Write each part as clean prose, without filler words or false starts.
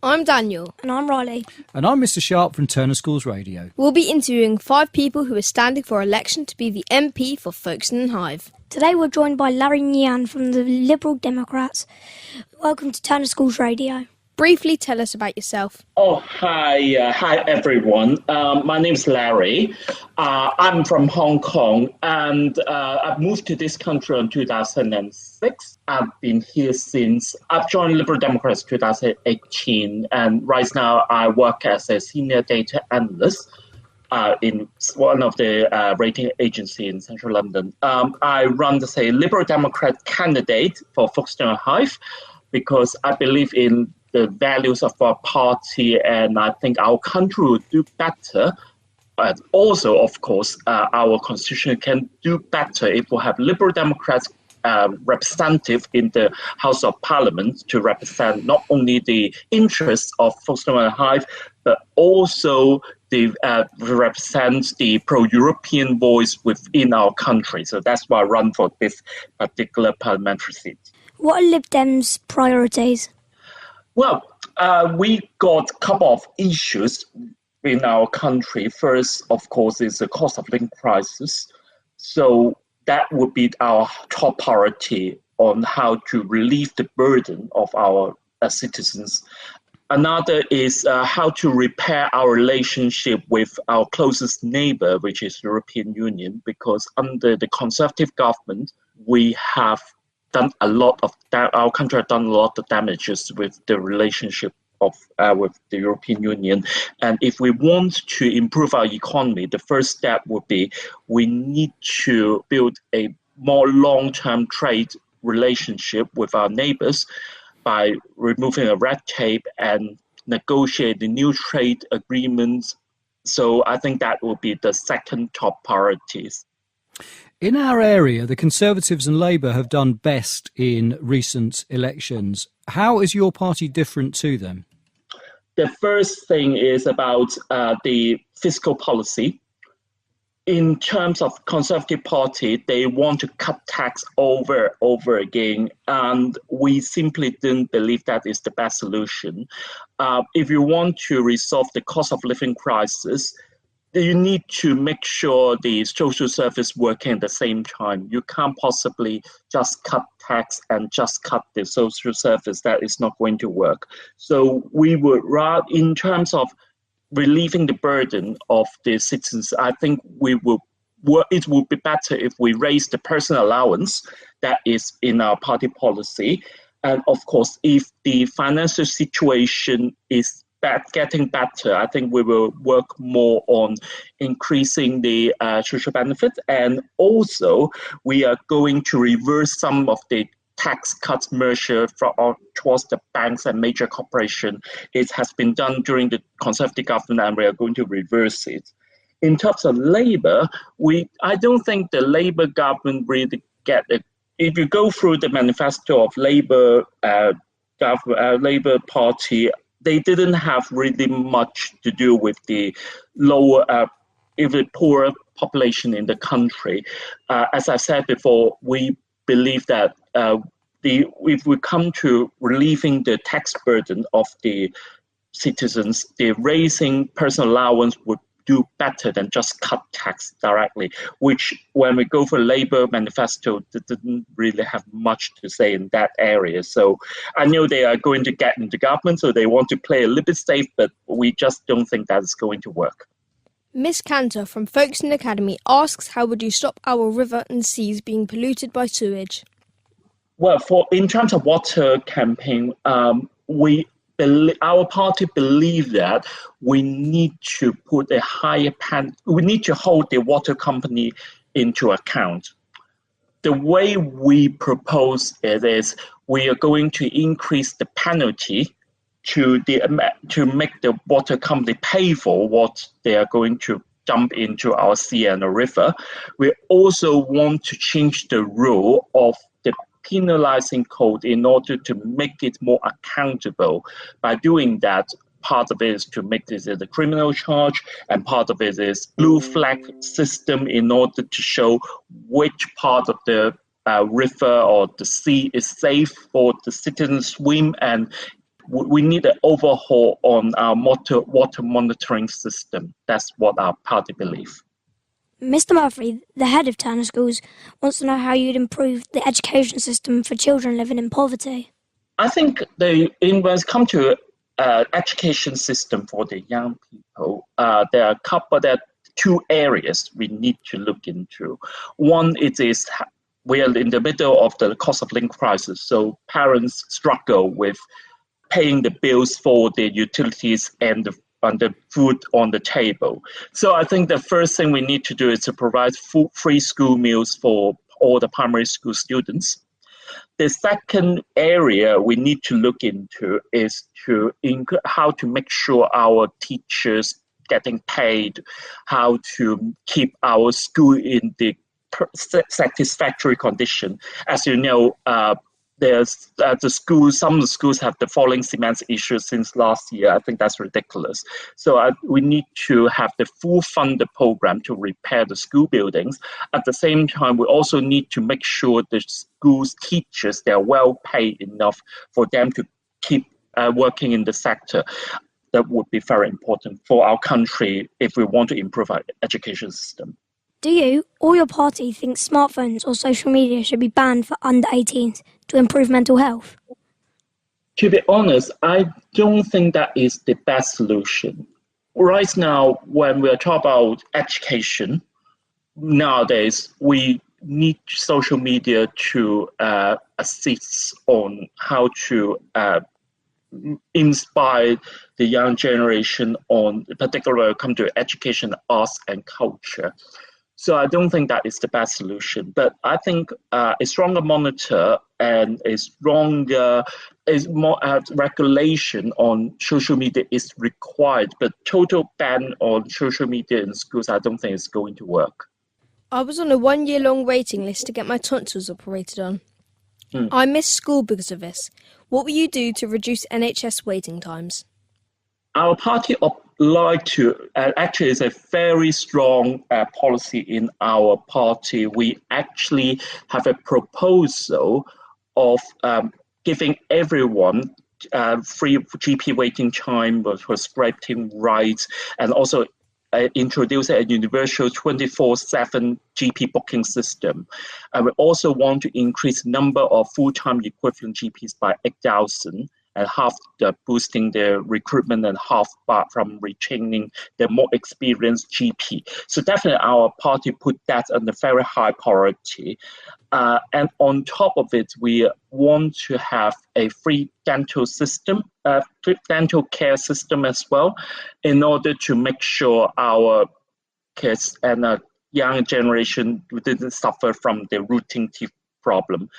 I'm Daniel. And I'm Rylee. And I'm Mr. Sharp from Turner Schools Radio. We'll be interviewing 5 people who are standing for election to be the MP for Folkestone and Hythe. Today we're joined by Larry Ngan from the Liberal Democrats. Welcome to Turner Schools Radio. Briefly tell us about yourself. Hi everyone. My name is Larry. I'm from Hong Kong, and I've moved to this country in 2006. I've been here since I've joined Liberal Democrats 2018, and right now I work as a senior data analyst in one of the rating agency in central London. I run as a Liberal Democrat candidate for Folkestone and Hythe because I believe in the values of our party, and I think our country will do better. But also, of course, our constitution can do better if we have Liberal Democrats representative in the House of Parliament to represent not only the interests of Folkestone and Hythe, but also represent the pro-European voice within our country. So that's why I run for this particular parliamentary seat. What are Lib Dem's priorities? Well, we got a couple of issues in our country. First, of course, is the cost of living crisis. So that would be our top priority on how to relieve the burden of our citizens. Another is how to repair our relationship with our closest neighbor, which is the European Union, because under the Conservative government, we have done a lot of our country has done a lot of damages with the relationship of with the European Union. And if we want to improve our economy, the first step would be we need to build a more long-term trade relationship with our neighbors by removing a red tape and negotiate the new trade agreements. So I think that will be the second top priorities. In our area, the Conservatives and Labour have done best in recent elections. How is your party different to them? The first thing is about the fiscal policy. In terms of Conservative Party, they want to cut tax over again, and we simply didn't believe that is the best solution. If you want to resolve the cost of living crisis, you need to make sure the social service working at the same time. You can't possibly just cut tax and just cut the social service. That is not going to work. So we would rather, in terms of relieving the burden of the citizens, I think it would be better if we raise the personal allowance that is in our party policy. And of course, if the financial situation is getting better, I think we will work more on increasing the social benefits, and also we are going to reverse some of the tax cuts measure towards the banks and major corporations. It has been done during the Conservative government, and we are going to reverse it. In terms of Labour, I don't think the Labour government really get it. If you go through the manifesto of Labour Party, they didn't have really much to do with the even poorer population in the country. As I said before, we believe that if we come to relieving the tax burden of the citizens, the raising personal allowance would do better than just cut tax directly, which when we go for Labour manifesto, they didn't really have much to say in that area. So I know they are going to get into government, so they want to play a little bit safe, but we just don't think that's going to work. Miss Cantor from Folkestone Academy asks, how would you stop our river and seas being polluted by sewage? Well, in terms of water campaign, our party believes that we need to put a higher we need to hold the water company into account. The way we propose it is we are going to increase the penalty to make the water company pay for what they are going to dump into our sea and a river. We also want to change the rule of the penalizing code in order to make it more accountable. By doing that, part of it is to make this a criminal charge, and part of it is blue flag system in order to show which part of the river or the sea is safe for the citizens to swim, and we need an overhaul on our water monitoring system. That's what our party believes. Mr. Murphy, the head of Turner Schools, wants to know how you'd improve the education system for children living in poverty. I think when it comes to education system for the young people, there are two areas we need to look into. One, is we are in the middle of the cost of living crisis, so parents struggle with paying the bills for the utilities and the food on the table. So I think the first thing we need to do is to provide free school meals for all the primary school students. The second area we need to look into is how to make sure our teachers getting paid, how to keep our school in the satisfactory condition. As you know, some of the schools have the falling cement issue since last year. I think that's ridiculous. So we need to have the full funded program to repair the school buildings. At the same time, we also need to make sure the schools teachers, they're well paid enough for them to keep working in the sector. That would be very important for our country if we want to improve our education system. Do you or your party think smartphones or social media should be banned for under 18s to improve mental health? To be honest, I don't think that is the best solution. Right now, when we are talking about education, nowadays we need social media to assist on how to inspire the young generation on, particularly when it comes to education, arts and culture. So I don't think that is the best solution, but I think a stronger monitor and more regulation on social media is required. But total ban on social media in schools, I don't think is going to work. I was on a 1-year-long waiting list to get my tonsils operated on. I missed school because of this. What will you do to reduce NHS waiting times? Our party like to actually is a very strong policy in our party. We actually have a proposal of giving everyone free GP waiting time with prescription rights, and also introduce a universal 24/7 GP booking system. And we also want to increase number of full-time equivalent GPs by 8,000. And half boosting their recruitment and half from retraining the more experienced GP. So definitely our party put that on the very high priority. And on top of it, we want to have a free dental system, free dental care system as well, in order to make sure our kids and young generation didn't suffer from the rooting teeth problem.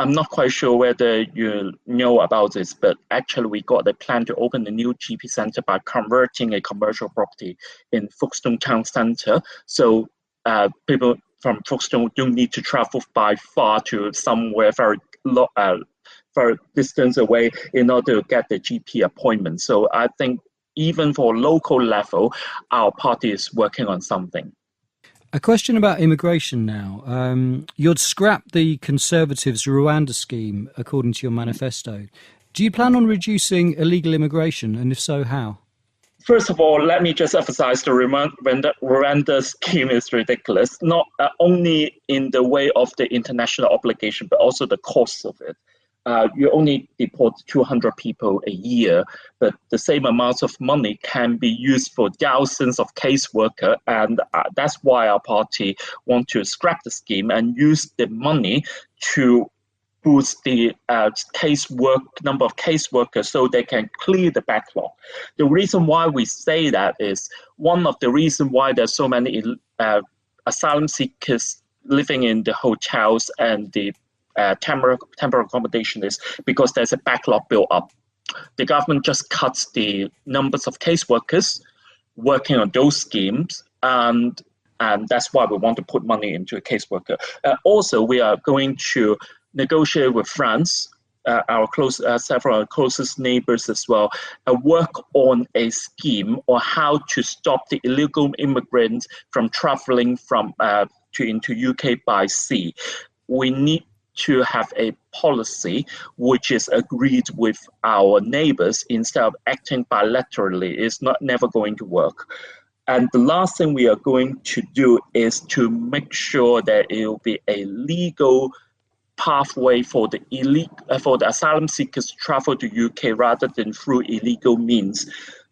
I'm not quite sure whether you know about this, but actually we got a plan to open a new GP center by converting a commercial property in Folkestone town center. So people from Folkestone don't need to travel by far to somewhere very distance away in order to get the GP appointment. So I think even for local level, our party is working on something. A question about immigration now. You'd scrap the Conservatives' Rwanda scheme, according to your manifesto. Do you plan on reducing illegal immigration, and if so, how? First of all, let me just emphasize the Rwanda scheme is ridiculous, not only in the way of the international obligation, but also the cost of it. You only deport 200 people a year, but the same amount of money can be used for thousands of caseworkers, and that's why our party want to scrap the scheme and use the money to boost the number of caseworkers so they can clear the backlog. The reason why we say that is one of the reasons why there's so many asylum seekers living in the hotels and the temporary accommodation is because there's a backlog built up. The government just cuts the numbers of caseworkers working on those schemes, and that's why we want to put money into a caseworker. Also, we are going to negotiate with France, several of our closest neighbors as well, work on a scheme on how to stop the illegal immigrants from traveling into UK by sea. We need to have a policy which is agreed with our neighbors instead of acting bilaterally. It's never going to work. And the last thing we are going to do is to make sure that it will be a legal pathway for the asylum seekers to travel to UK rather than through illegal means.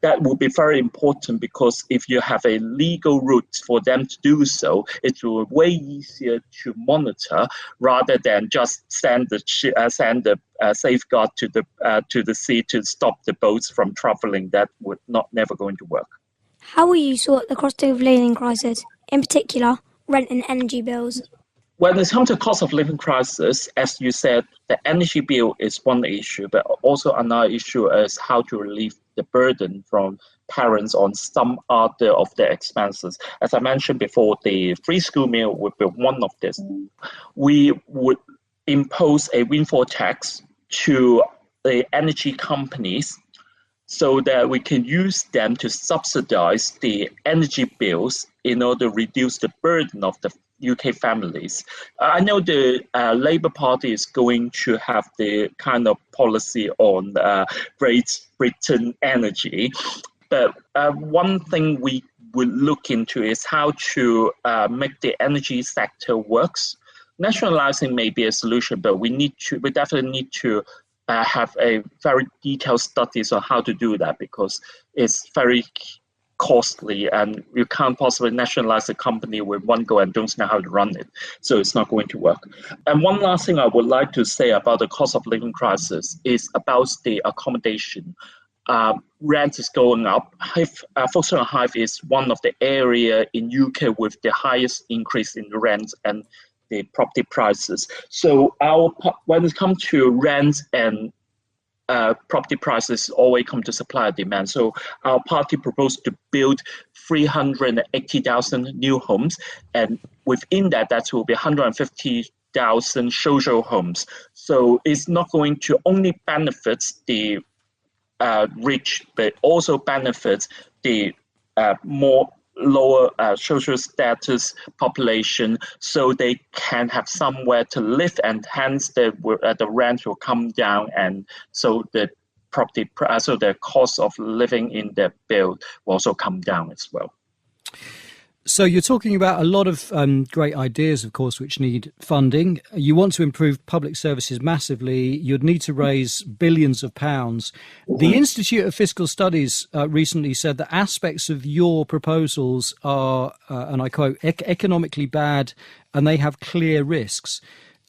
That will be very important, because if you have a legal route for them to do so, it will be way easier to monitor rather than just send the safeguard to the sea to stop the boats from traveling. That would never going to work. How will you sort the cost of living crisis, in particular rent and energy bills? When it comes to cost of living crisis, as you said, the energy bill is one issue, but also another issue is how to relieve the burden from parents on some other of their expenses. As I mentioned before, the free school meal would be one of this. We would impose a windfall tax to the energy companies so that we can use them to subsidize the energy bills in order to reduce the burden of the UK families. I know the Labour Party is going to have the kind of policy on Great Britain energy, but one thing we would look into is how to make the energy sector works. Nationalizing may be a solution, but we definitely need to have a very detailed studies on how to do that, because it's very costly and you can't possibly nationalize a company with one go and don't know how to run it. So it's not going to work. And one last thing I would like to say about the cost of living crisis is about the accommodation. Rent is going up. Folkestone and Hythe is one of the area in UK with the highest increase in the rent and the property prices. So when it comes to rent and property prices always come to supply and demand. So our party proposed to build 380,000 new homes, and within that will be 150,000 social homes. So it's not going to only benefit the rich, but also benefits the more lower social status population, so they can have somewhere to live, and hence the rent will come down, and so the the cost of living in the bill will also come down as well. So you're talking about a lot of great ideas, of course, which need funding. You want to improve public services massively. You'd need to raise billions of pounds. The Institute of Fiscal Studies recently said that aspects of your proposals are, and I quote, economically bad, and they have clear risks.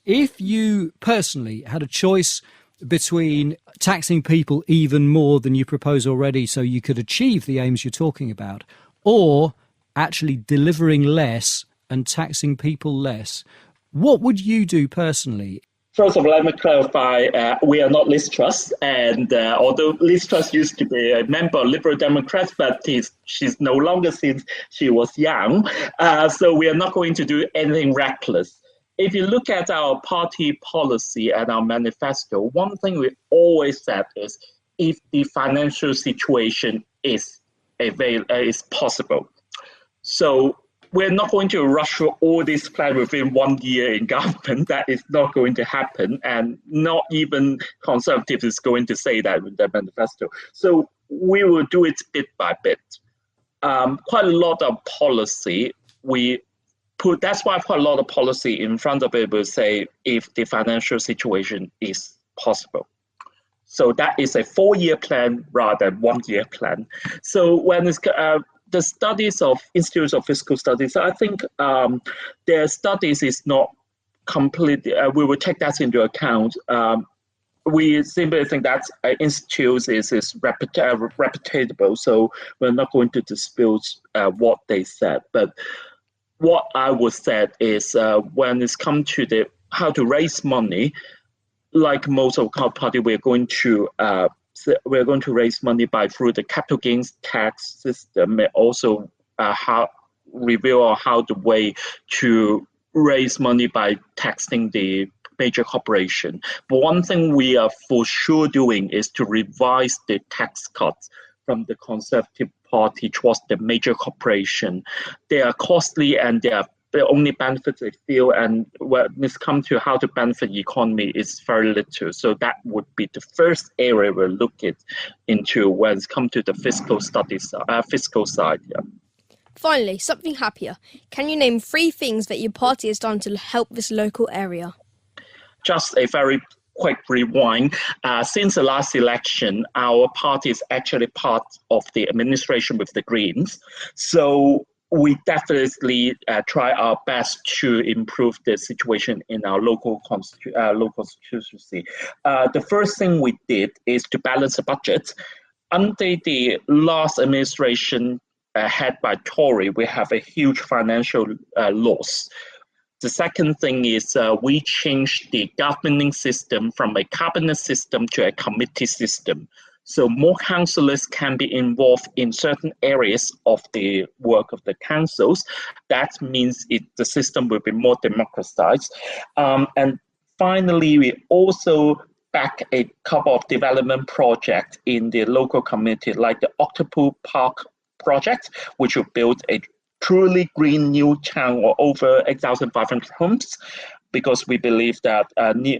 If you personally had a choice between taxing people even more than you propose already so you could achieve the aims you're talking about, or actually delivering less and taxing people less, what would you do personally? First of all, let me clarify, we are not Liz Truss, and although Liz Truss used to be a member of Liberal Democrats, but she's no longer since she was young, so we are not going to do anything reckless. If you look at our party policy and our manifesto, one thing we always said is if the financial situation is possible. So we're not going to rush through all this plan within 1 year in government. That is not going to happen, and not even Conservatives is going to say that in their manifesto. So we will do it bit by bit. Quite a lot of policy that's why quite a lot of policy in front of it will say if the financial situation is possible. So that is a 4-year plan rather than 1 year plan. So when it's the studies of Institute of Fiscal Studies, I think their studies is not completely, we will take that into account. We simply think that institute is reputable, so we're not going to dispute what they said. But what I would say is when it's come to how to raise money, like most of our party, we're going to raise money through the capital gains tax system, and also reveal how the way to raise money by taxing the major corporation. But one thing we are for sure doing is to revise the tax cuts from the Conservative Party towards the major corporation. They are costly and they are the only benefit they feel, and when it's come to how to benefit the economy, is very little. So that would be the first area we're looking into when it's come to the fiscal side. Yeah. Finally, something happier. Can you name 3 things that your party has done to help this local area? Just a very quick rewind. Since the last election, our party is actually part of the administration with the Greens. So we definitely try our best to improve the situation in our local constituency. The first thing we did is to balance the budget. Under the last administration head by Tory, we have a huge financial loss. The second thing is we changed the governing system from a cabinet system to a committee system. So more councillors can be involved in certain areas of the work of the councils. That means the system will be more democratized. And finally, we also back a couple of development projects in the local community, like the Octopus Park project, which will build a truly green new town or over 8,500 homes, because we believe that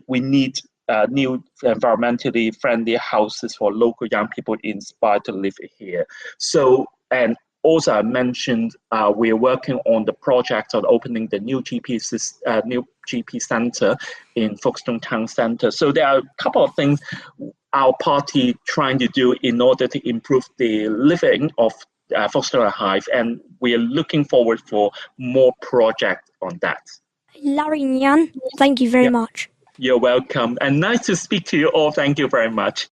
we need new environmentally friendly houses for local young people inspired to live here. So, and also I mentioned we are working on the project on opening the new GP center in Folkestone Town Centre. So there are a couple of things our party trying to do in order to improve the living of Folkestone and Hythe, and we are looking forward for more projects on that. Larry Ngan, thank you very much. You're welcome, and nice to speak to you all. Thank you very much.